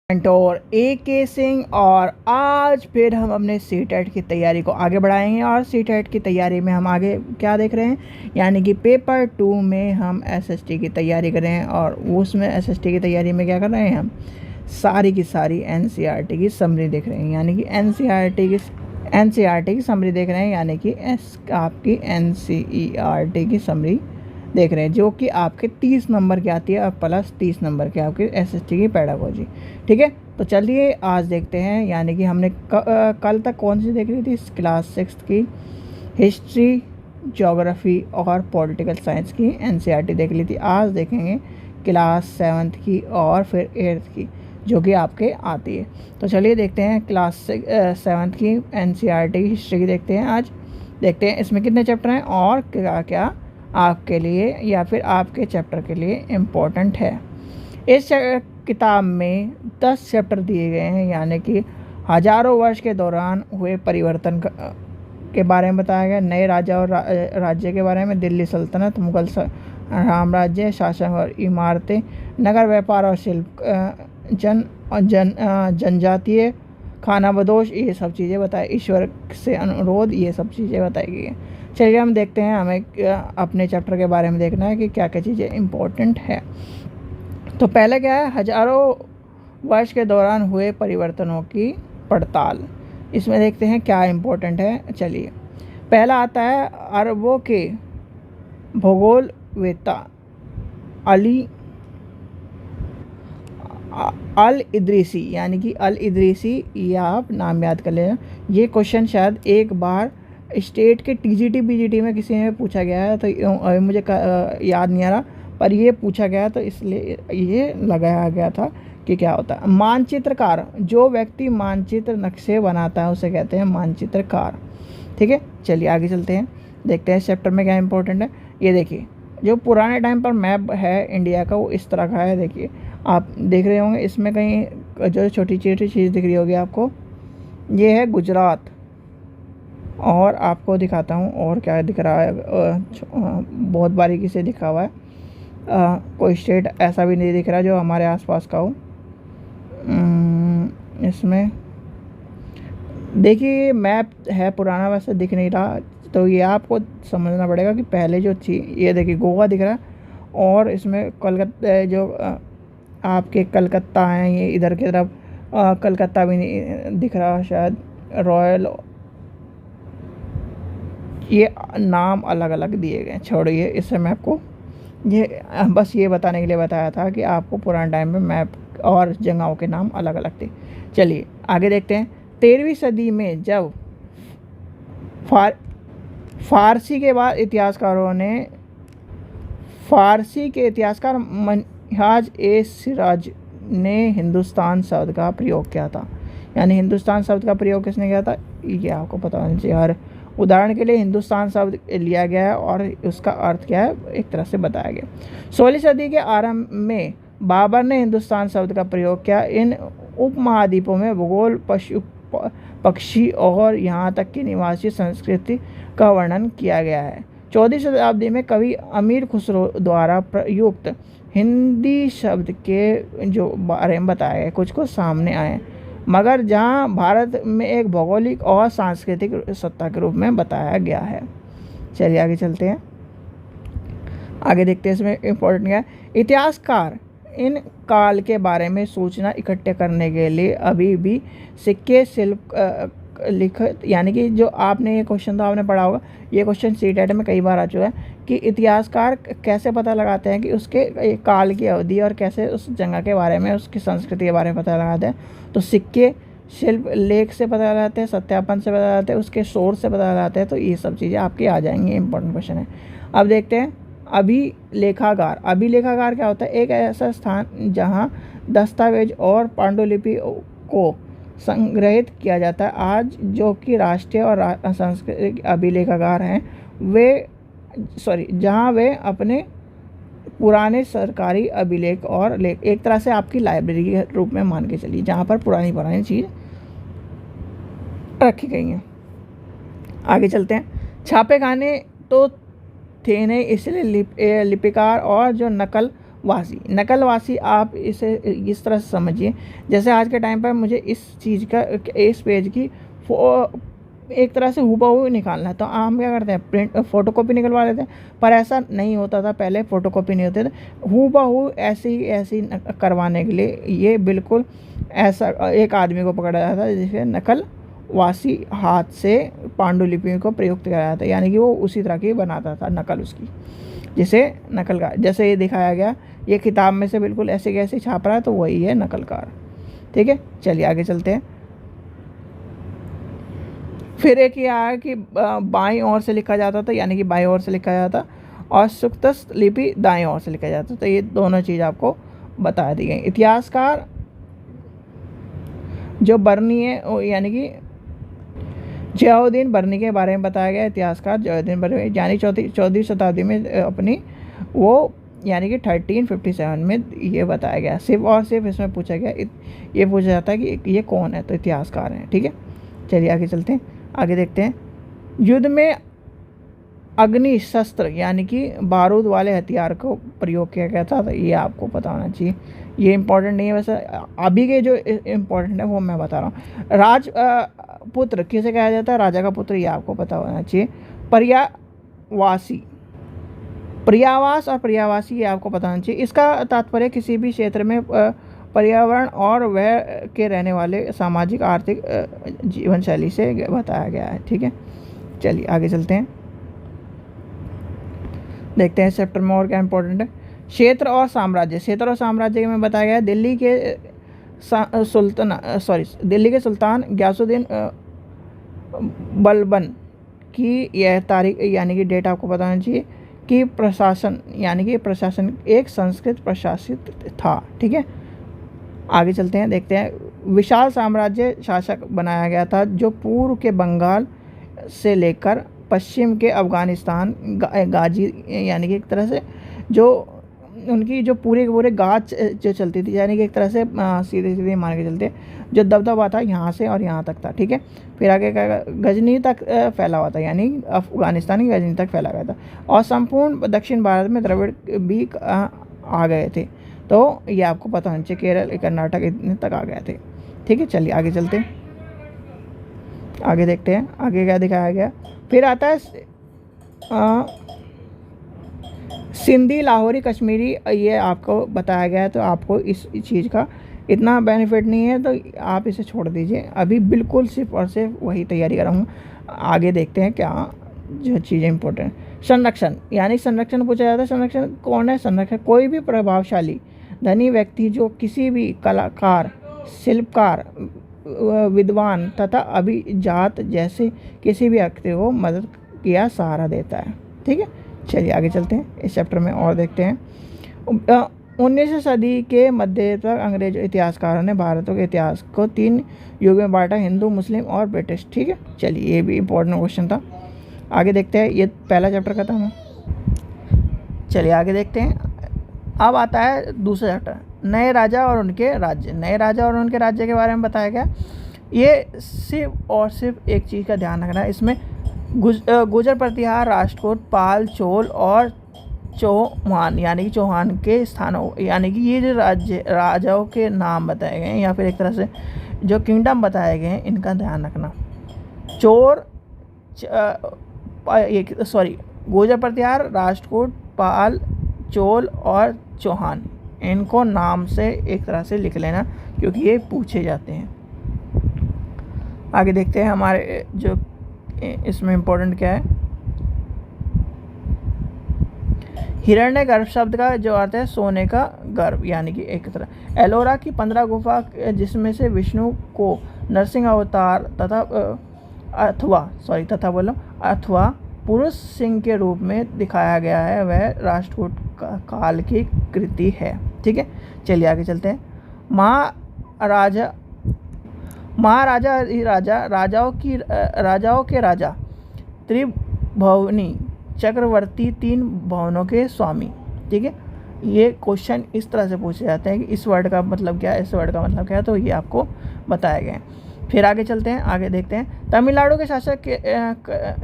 और AK सिंह। और आज फिर हम अपने CTET की तैयारी को आगे बढ़ाएंगे और CTET की तैयारी में हम आगे क्या देख रहे हैं, यानी कि पेपर 2 में हम SST की तैयारी कर रहे हैं। और उसमें SST की तैयारी में क्या कर रहे हैं, हम सारी की सारी NCERT की समरी देख रहे हैं, यानी कि NCERT की समरी देख रहे हैं, यानी कि आपकी NCERT की समरी देख रहे हैं, जो कि आपके 30 नंबर की आती है और प्लस 30 नंबर की आपकी SST की पेडागोजी। ठीक है, तो चलिए आज देखते हैं, यानी कि हमने कल तक कौन सी देख रही थी, क्लास 6 की हिस्ट्री, ज्योग्राफी और पॉलिटिकल साइंस की NCERT देख ली थी। आज देखेंगे क्लास 7 की और फिर 8th की, जो कि आपके आती है। तो चलिए देखते हैं क्लास 7 की NCERT हिस्ट्री की देखते हैं। आज देखते हैं इसमें कितने चैप्टर हैं और क्या क्या आपके लिए या फिर आपके चैप्टर के लिए इम्पोर्टेंट है। इस किताब में 10 चैप्टर दिए गए हैं, यानी कि हजारों वर्ष के दौरान हुए परिवर्तन के बारे में बताया गया, नए राजा और राज्य के बारे में, दिल्ली सल्तनत, मुगल साम्राज्य, शासन और इमारतें, नगर व्यापार और शिल्प, जनजातीय खानाबदोश, ये सब चीज़ें बताई, ईश्वर से अनुरोध, ये सब चीज़ें बताई गई हैं। चलिए हम देखते हैं, हमें अपने चैप्टर के बारे में देखना है कि क्या क्या चीज़ें इम्पोर्टेंट है। तो पहले क्या है, हजारों वर्ष के दौरान हुए परिवर्तनों की पड़ताल। इसमें देखते हैं क्या इम्पोर्टेंट है। चलिए पहला आता है अरबों के भूगोलवेत्ता अल इदरीसी, यानी कि अल इदरीसी, या आप नाम याद कर लेना। ये क्वेश्चन शायद एक बार स्टेट के TGT BGT में किसी में पूछा गया है, तो मुझे याद नहीं आ रहा, पर ये पूछा गया तो इसलिए ये लगाया गया था कि क्या होता है। मानचित्रकार, जो व्यक्ति मानचित्र नक्शे बनाता है उसे कहते हैं मानचित्रकार। ठीक है, चलिए आगे चलते हैं, देखते हैं चैप्टर में क्या इंपॉर्टेंट है। ये देखिए, जो पुराने टाइम पर मैप है इंडिया का, वो इस तरह का है। देखिए आप देख रहे होंगे, इसमें कहीं जो छोटी छोटी चीज़ दिख रही होगी आपको, ये है गुजरात। और आपको दिखाता हूँ और क्या दिख रहा है, बहुत बारीकी से दिखा हुआ है। कोई स्टेट ऐसा भी नहीं दिख रहा जो हमारे आसपास का हो। इसमें देखिए मैप है पुराना, वैसे दिख नहीं रहा, तो ये आपको समझना पड़ेगा कि पहले जो चीज़, ये देखिए गोवा दिख रहा है, और इसमें कलकत्ता, जो आपके कलकत्ता हैं, ये इधर की तरफ कलकत्ता भी नहीं दिख रहा शायद, रॉयल, ये नाम अलग अलग दिए गए। छोड़िए, इससे मैं आपको ये बस ये बताने के लिए बताया था कि आपको पुराने टाइम में मैप और जगहों के नाम अलग अलग थे। चलिए आगे देखते हैं। 13वीं सदी में जब फारसी के बाद फारसी के इतिहासकार मनहाज ए सिराज ने हिंदुस्तान शब्द का प्रयोग किया था। यानी हिंदुस्तान शब्द का प्रयोग किसने किया था, ये आपको पता होना चाहिए। और उदाहरण के लिए हिंदुस्तान शब्द लिया गया है और उसका अर्थ क्या है एक तरह से बताया गया। 16वीं सदी के आरंभ में बाबर ने हिंदुस्तान शब्द का प्रयोग किया। इन उपमहाद्वीपों में भूगोल, पशु पक्षी और यहाँ तक कि निवासी संस्कृति का वर्णन किया गया है। 14वीं शताब्दी में कवि अमीर खुसरो द्वारा प्रयुक्त हिंदी शब्द के जो बारे में बताया गया कुछ सामने आए, मगर जहां भारत में एक भौगोलिक और सांस्कृतिक सत्ता के रूप में बताया गया है। चलिए आगे चलते हैं, आगे देखते हैं इसमें इम्पोर्टेंट क्या है। इतिहासकार इन काल के बारे में सूचना इकट्ठे करने के लिए अभी भी सिक्के, शिल्प लिखित, यानी कि जो आपने ये क्वेश्चन तो आपने पढ़ा होगा, ये क्वेश्चन CTET में कई बार आ चुका है कि इतिहासकार कैसे पता लगाते हैं कि उसके काल की अवधि और कैसे उस जगह के बारे में, उसकी संस्कृति के बारे में पता लगाते हैं। तो सिक्के, शिल्प लेख से पता लगाते हैं, सत्यापन से पता लगाते हैं, उसके सोर्स से पता लगाते हैं। तो ये सब चीज़ें आपकी आ जाएंगी, इंपॉर्टेंट क्वेश्चन है। अब देखते हैं अभिलेखागार। अभिलेखागार क्या होता है, एक ऐसा स्थान जहाँ दस्तावेज और पांडुलिपि को संग्रहित किया जाता है। आज जो कि राष्ट्रीय और सांस्कृतिक अभिलेखागार हैं, जहाँ वे अपने पुराने सरकारी अभिलेख और लेख, एक तरह से आपकी लाइब्रेरी के रूप में मान के चलिए, जहाँ पर पुरानी चीज़ रखी गई हैं। आगे चलते हैं। छापे खाने तो थे नहीं, इसलिए लिपिकार और जो नकल वासी। नकलवासी आप इसे इस तरह से समझिए, जैसे आज के टाइम पर मुझे इस चीज़ का, इस पेज की एक तरह से हूबहू निकालना है, तो हम क्या करते हैं, प्रिंट फ़ोटोकॉपी निकलवा लेते हैं। पर ऐसा नहीं होता था पहले, फ़ोटोकॉपी नहीं होते थे, हूबहू ऐसी करवाने के लिए ये बिल्कुल ऐसा एक आदमी को पकड़ा जाता था जिसे नकलवासी हाथ से पांडुलिपि को प्रयुक्त कराया था, यानी कि वो उसी तरह की बनाता था नकल उसकी, जिसे नकलकार, जैसे ये दिखाया गया, ये किताब में से बिल्कुल ऐसे कैसे छाप रहा है, तो वही है नकलकार। ठीक है, चलिए आगे चलते हैं। फिर एक ये आया कि बाईं ओर से लिखा जाता था, यानी कि बाईं ओर से लिखा जाता, और सुक्तस्थ लिपि दाईं ओर से लिखा जाता। तो ये दोनों चीज़ आपको बता दी गई। इतिहासकार जो बर्नी है, यानी कि जियाउद्दीन बर्नी के बारे में बताया गया। इतिहासकार जियाउद्दीन बर्नी, यानी 14वीं शताब्दी में अपनी वो, यानी कि 1357 में ये बताया गया। सिर्फ और सिर्फ इसमें पूछा गया, ये पूछा जाता है कि ये कौन है, तो इतिहासकार हैं। ठीक है, चलिए आगे चलते हैं, आगे देखते हैं। युद्ध में अग्नि शस्त्र, यानी कि बारूद वाले हथियार को प्रयोग किया गया था, तो ये आपको पता होना चाहिए। ये इम्पोर्टेंट नहीं है, वैसे अभी के जो इम्पोर्टेंट है वो मैं बता रहा हूँ। राजपुत्र किसे कहा जाता है, राजा का पुत्र, ये आपको पता होना चाहिए। पर्यावासी, पर्यावास और पर्यावासी, ये आपको पता होना चाहिए। इसका तात्पर्य किसी भी क्षेत्र में पर्यावरण और वह के रहने वाले सामाजिक आर्थिक जीवन शैली से बताया गया है। ठीक है, चलिए आगे चलते हैं, देखते हैं चैप्टर में और क्या इंपॉर्टेंट है। क्षेत्र और साम्राज्य, क्षेत्र और साम्राज्य में बताया गया है दिल्ली के सुल्तान गयासुद्दीन बलबन की यह तारीख, यानी कि डेट आपको पता होना चाहिए, कि प्रशासन, यानी कि प्रशासन एक संस्कृत प्रशासित था। ठीक है, आगे चलते हैं, देखते हैं। विशाल साम्राज्य शासक बनाया गया था, जो पूर्व के बंगाल से लेकर पश्चिम के अफगानिस्तान, गाजी, यानी कि एक तरह से जो उनकी जो पूरे के पूरे गाज जो चलती थी, यानी कि एक तरह से सीधे सीधे मान के चलते, जो दबदबा था यहाँ से और यहाँ तक था। ठीक है, फिर आगे क्या, गजनी तक फैला हुआ था, यानी अफगानिस्तान की गजनी तक फैला गया था, और संपूर्ण दक्षिण भारत में द्रविड़ भी आ गए थे। तो ये आपको पता होना चाहिए, केरल कर्नाटक इतने तक आ गए थे। ठीक है, चलिए आगे चलते हैं, आगे देखते हैं आगे क्या दिखाया गया। फिर आता है सिंधी, लाहौरी, कश्मीरी, ये आपको बताया गया है। तो आपको इस चीज़ का इतना बेनिफिट नहीं है, तो आप इसे छोड़ दीजिए, अभी बिल्कुल सिर्फ और सिर्फ वही तैयारी कर रहा हूँ। आगे देखते हैं क्या जो चीज़ें इंपॉर्टेंट। संरक्षण, यानी संरक्षण पूछा जाता है। संरक्षण कौन है, संरक्षण कोई भी प्रभावशाली धनी व्यक्ति जो किसी भी कलाकार, शिल्पकार, विद्वान तथा अभिजात जैसे किसी भी व्यक्ति को मदद या सहारा देता है। ठीक है, चलिए आगे चलते हैं, इस चैप्टर में और देखते हैं। 19वीं सदी के मध्य तक अंग्रेज इतिहासकारों ने भारत के इतिहास को 3 युग में बांटा, हिंदू, मुस्लिम और ब्रिटिश। ठीक है, चलिए ये भी इम्पोर्टेंट क्वेश्चन था। आगे देखते हैं, ये पहला चैप्टर खत्म है। चलिए आगे देखते हैं, अब आता है दूसरा चैप्टर, नए राजा और उनके राज्य। नए राजा और उनके राज्य के बारे में बताया गया। ये सिर्फ और सिर्फ एक चीज़ का ध्यान रखना है, इसमें गुजर, प्रतिहार, राष्ट्रकूट, पाल, चोल और चौहान, यानी कि चौहान के स्थानों, यानी कि ये जो राज्य राजाओं के नाम बताए गए हैं, या फिर एक तरह से जो किंगडम बताए गए हैं, इनका ध्यान रखना। गुजर, प्रतिहार, राष्ट्रकूट, पाल, चोल और चौहान, इनको नाम से एक तरह से लिख लेना, क्योंकि ये पूछे जाते हैं। आगे देखते हैं हमारे जो इसमें इम्पोर्टेंट क्या है। हिरण्यगर्भ शब्द का जो अर्थ है सोने का गर्भ, यानी कि एक तरह। एलोरा की 15 गुफा, जिसमें से विष्णु को नरसिंह अवतार अथवा पुरुष सिंह के रूप में दिखाया गया है, वह राष्ट्रकूट काल की कृति है। ठीक है, चलिए आगे चलते हैं। राजाओं के राजा, त्रिभुवनी चक्रवर्ती, 3 भवनों के स्वामी। ठीक है, ये क्वेश्चन इस तरह से पूछे जाते हैं कि इस वर्ड का मतलब क्या है, इस वर्ड का मतलब क्या है, तो ये आपको बताए गए हैं। फिर आगे चलते हैं, आगे देखते हैं। तमिलनाडु के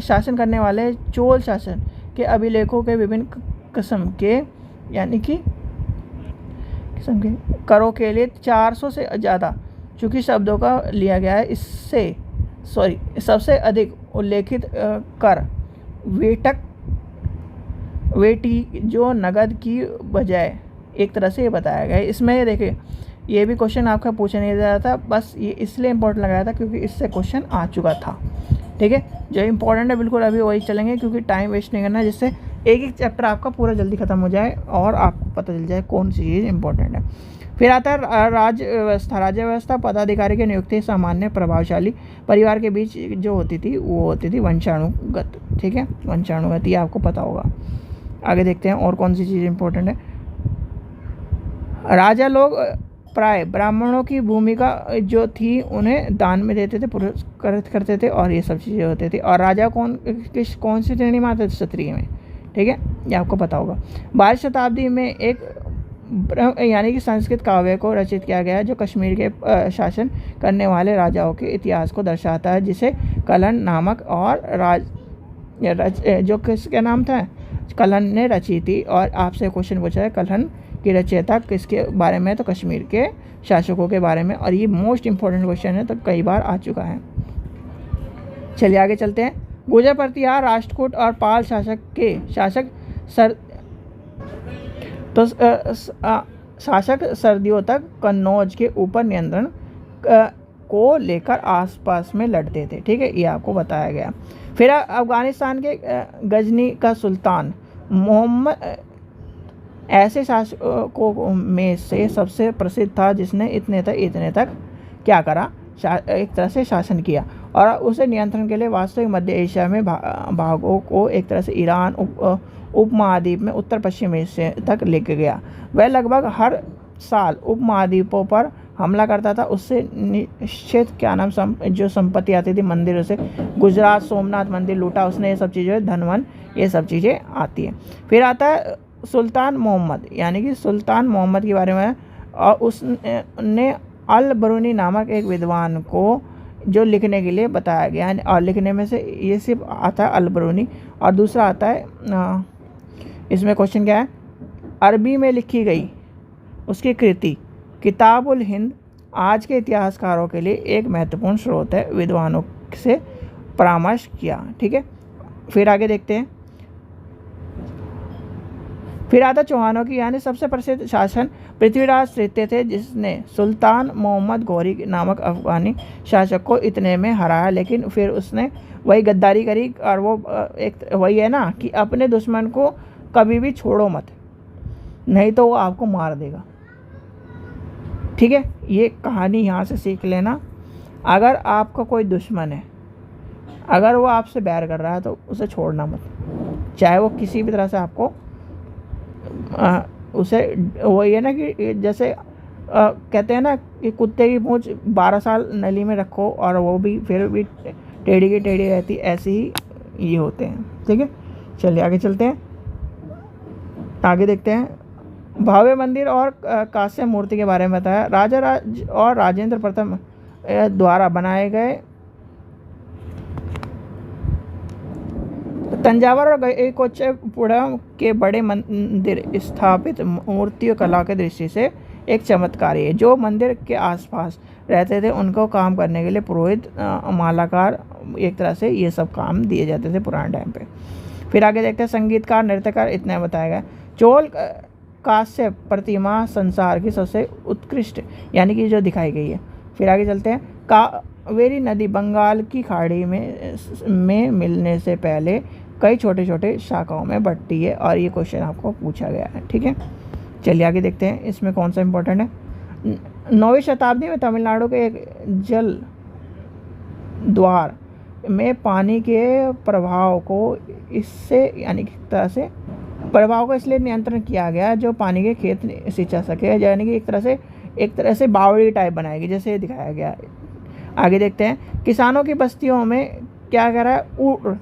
शासन करने वाले चोल शासन के अभिलेखों के विभिन्न किस्म के, यानी कि किस्म के करों के लिए 400 से ज़्यादा चूँकि शब्दों का लिया गया है। इससे सबसे अधिक उल्लेखित कर वेटी जो नगद की बजाय एक तरह से ये बताया गया है। इसमें देखिए ये भी क्वेश्चन आपका पूछा नहीं जा रहा था, बस ये इसलिए इम्पोर्टेंट लगाया था क्योंकि इससे क्वेश्चन आ चुका था। ठीक है, जो इम्पोर्टेंट है बिल्कुल अभी वही चलेंगे क्योंकि टाइम वेस्ट नहीं करना है, जिससे एक एक चैप्टर आपका पूरा जल्दी ख़त्म हो जाए और आपको पता चल जाए कौन सी चीज़ इंपॉर्टेंट है। फिर आता है राज्य व्यवस्था। राज्य व्यवस्था पदाधिकारी की नियुक्ति सामान्य प्रभावशाली परिवार के बीच जो होती थी वो होती थी वंशानुगत। ठीक है, वंशानुगत, ये आपको पता होगा। आगे देखते हैं और कौन सी चीज़ इंपॉर्टेंट है। राजा लोग प्राय ब्राह्मणों की भूमिका जो थी उन्हें दान में देते थे, पुरस्कृत करते थे और ये सब चीज़ें होती थी। और राजा कौन सी श्रेणी में आते थे? क्षत्रिय में। ठीक है, ये आपको पता होगा। 12वीं शताब्दी में एक यानी कि संस्कृत काव्य को रचित किया गया जो कश्मीर के शासन करने वाले राजाओं के इतिहास को दर्शाता है, जिसे कल्हण नामक और जो किसके नाम था, कल्हण ने रची थी। और आपसे क्वेश्चन पूछा है कल्हण की रचयिता किसके बारे में, तो कश्मीर के शासकों के बारे में। और ये मोस्ट इंपॉर्टेंट क्वेश्चन है, तो कई बार आ चुका है। चलिए आगे चलते हैं। गुर्जर प्रतिहार राष्ट्रकूट और पाल शासक सर्दियों तक कन्नौज के ऊपर नियंत्रण को लेकर आसपास में लड़ते थे। ठीक है, ये आपको बताया गया। फिर अफगानिस्तान के गजनी का सुल्तान मोहम्मद ऐसे शासकों में से सबसे प्रसिद्ध था जिसने इतने तक क्या करा, एक तरह से शासन किया और उसे नियंत्रण के लिए वास्तविक मध्य एशिया में भागों को एक तरह से ईरान उपमहाद्वीप में उत्तर पश्चिम एशिया तक लेके गया। वह लगभग हर साल उपमहाद्वीपों पर हमला करता था। उससे निश्चित जो संपत्ति आती थी मंदिरों से, गुजरात सोमनाथ मंदिर लूटा उसने, ये सब चीज़ें, धनवन, ये सब चीज़ें आती हैं। फिर आता है सुल्तान मोहम्मद, यानी कि सुल्तान मोहम्मद के बारे में। और उसने अल बरूनी नामक एक विद्वान को जो लिखने के लिए बताया गया, और लिखने में से ये सिर्फ आता है अल बरूनी। और दूसरा आता है इसमें क्वेश्चन क्या है, अरबी में लिखी गई उसकी कृति किताबुल हिंद आज के इतिहासकारों के लिए एक महत्वपूर्ण स्रोत है, विद्वानों से परामर्श किया। ठीक है, फिर आगे देखते हैं। फिर आता चौहानों की, यानी सबसे प्रसिद्ध शासन पृथ्वीराज तृतीय थे, जिसने सुल्तान मोहम्मद गौरी नामक अफगानी शासक को इतने में हराया। लेकिन फिर उसने वही गद्दारी करी, और वो एक वही है ना कि अपने दुश्मन को कभी भी छोड़ो मत, नहीं तो वो आपको मार देगा। ठीक है, ये कहानी यहाँ से सीख लेना। अगर आपका कोई दुश्मन है, अगर वो आपसे बैर कर रहा है तो उसे छोड़ना मत, चाहे वो किसी भी तरह से आपको उसे, वही है ना कि जैसे कहते हैं ना कि कुत्ते की पूंछ 12 साल नली में रखो और वो भी फिर भी टेढ़ी की टेढ़ी रहती, ऐसे ही ये होते हैं। ठीक है, चलिए आगे चलते हैं। आगे देखते हैं। भव्य मंदिर और कांस्य मूर्ति के बारे में बताया। राजा और राजेंद्र प्रथम द्वारा बनाए गए तंजावर और कोच्चिपुरम के बड़े मंदिर स्थापित मूर्तियों कला के दृष्टि से एक चमत्कार है। जो मंदिर के आसपास रहते थे उनको काम करने के लिए पुरोहित, मालाकार, एक तरह से ये सब काम दिए जाते थे पुराने टाइम पे। फिर आगे देखते हैं। संगीतकार, नृत्यकार, इतना बताया गया। चोल कांस्य प्रतिमा संसार की सबसे उत्कृष्ट यानी कि जो दिखाई गई है। फिर आगे चलते हैं। कावेरी नदी बंगाल की खाड़ी में मिलने से पहले कई छोटे छोटे शाखाओं में बढ़ती है, और ये क्वेश्चन आपको पूछा गया है। ठीक है, चलिए आगे देखते हैं इसमें कौन सा इंपॉर्टेंट है। 9वीं शताब्दी में तमिलनाडु के एक जल द्वार में पानी के प्रभाव को यानी कि तरह से प्रभाव को इसलिए नियंत्रण किया गया जो पानी के खेत सिंचा सके, यानी कि एक तरह से बावड़ी टाइप बनाएगी, जैसे दिखाया गया है। आगे देखते हैं। किसानों की बस्तियों में क्या कह रहा है, उर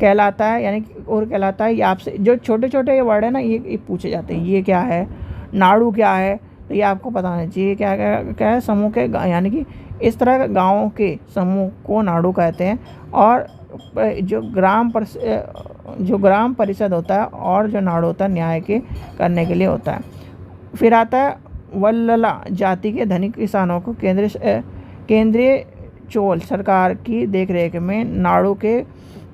कहलाता है, यानी कि उर कहलाता है। ये आपसे जो छोटे छोटे वर्ड है ना, ये पूछे जाते हैं। ये क्या है, नाड़ू क्या है, तो ये आपको पता होना चाहिए। क्या है, समूह के, यानी कि इस तरह गाँवों के समूह को नाड़ू कहते हैं। और जो ग्राम परिषद होता है और जो नाड़ू होता है न्याय के करने के लिए होता है। फिर आता है वल्लला जाति के धनिक किसानों को केंद्रीय चोल सरकार की देखरेख में नाड़ू के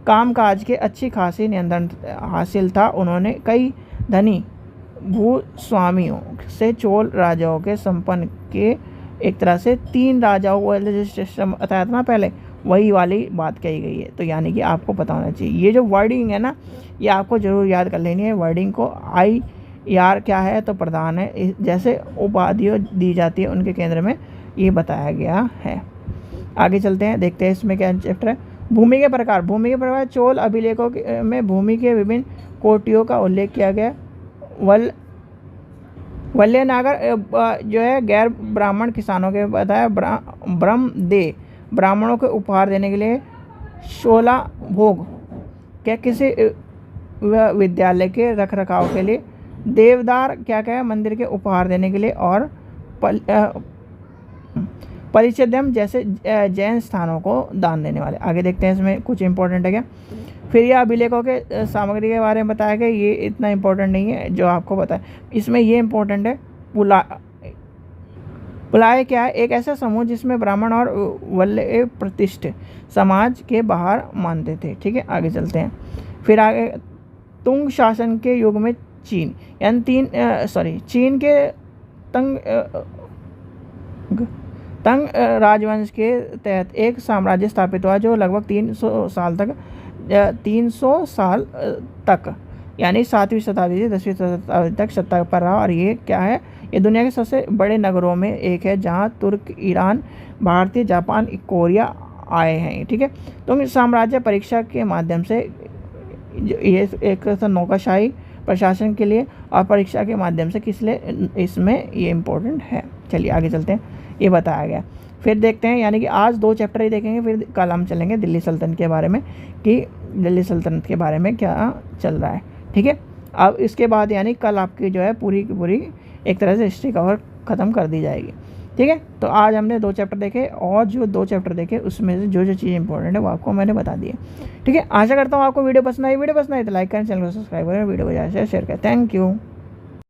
कामकाज के अच्छी खासी नियंत्रण हासिल था। उन्होंने कई धनी भूस्वामियों से चोल राजाओं के संपन्न के एक तरह से 3 राजाओं वाले सिस्टम बताया था ना पहले, वही वाली बात कही गई है। तो यानी कि आपको पता होना चाहिए, ये जो वर्डिंग है ना, ये आपको ज़रूर याद कर लेनी है। वर्डिंग को IR क्या है तो प्रधान है, जैसे उपाधियाँ दी जाती है उनके केंद्र में ये बताया गया है। आगे चलते हैं, देखते हैं इसमें क्या चैप्टर है। भूमि के प्रकार। भूमि के प्रकार चोल अभिलेखों में भूमि के विभिन्न कोटियों का उल्लेख किया गया। वल्लनागर जो है गैर ब्राह्मण किसानों के बताया। ब्रह्मदेव ब्राह्मणों को उपहार देने के लिए 16 भोग क्या किसी विद्यालय के रख रखाव के लिए। देवदार क्या क्या है मंदिर के उपहार देने के लिए। और परिचदम जैसे जैन स्थानों को दान देने वाले। आगे देखते हैं इसमें कुछ इंपॉर्टेंट है क्या। फिर यह अभिलेखों के सामग्री के बारे में बताया गया, ये इतना इंपॉर्टेंट नहीं है जो आपको पता है। इसमें ये इंपॉर्टेंट है, पुलाय क्या है, एक ऐसा समूह जिसमें ब्राह्मण और वल्लभ प्रतिष्ठित समाज के बाहर मानते थे। ठीक है, आगे चलते हैं। फिर आगे तुंग शासन के युग में चीन यानी चीन के तंग राजवंश के तहत एक साम्राज्य स्थापित हुआ जो लगभग 300 साल तक यानी 7वीं शताब्दी से 10वीं शताब्दी तक सत्ता पर रहा। और ये क्या है, ये दुनिया के सबसे बड़े नगरों में एक है जहाँ तुर्क, ईरान, भारतीय, जापान, कोरिया आए हैं। ठीक है, तो साम्राज्य परीक्षा के माध्यम से ये एक नौकरशाही प्रशासन के लिए और परीक्षा के माध्यम से किस लिए इसमें ये इम्पोर्टेंट है। चलिए आगे चलते हैं, ये बताया गया। फिर देखते हैं, यानी कि आज 2 चैप्टर ही देखेंगे, फिर कल हम चलेंगे दिल्ली सल्तनत के बारे में कि दिल्ली सल्तनत के बारे में क्या चल रहा है। ठीक है, अब इसके बाद यानी कल आपकी जो है पूरी की पूरी एक तरह से हिस्ट्री कवर ख़त्म कर दी जाएगी। ठीक है, तो आज हमने 2 चैप्टर देखे और जो 2 चैप्टर देखे उसमें से जो चीज़ इंपॉर्टेंट है वो आपको मैंने बता दी है। ठीक है, आशा करता हूँ आपको वीडियो पसंद आई तो लाइक करें, चैनल को सब्सक्राइब करें, वीडियो को ज़्यादा से शेयर करें। Thank you.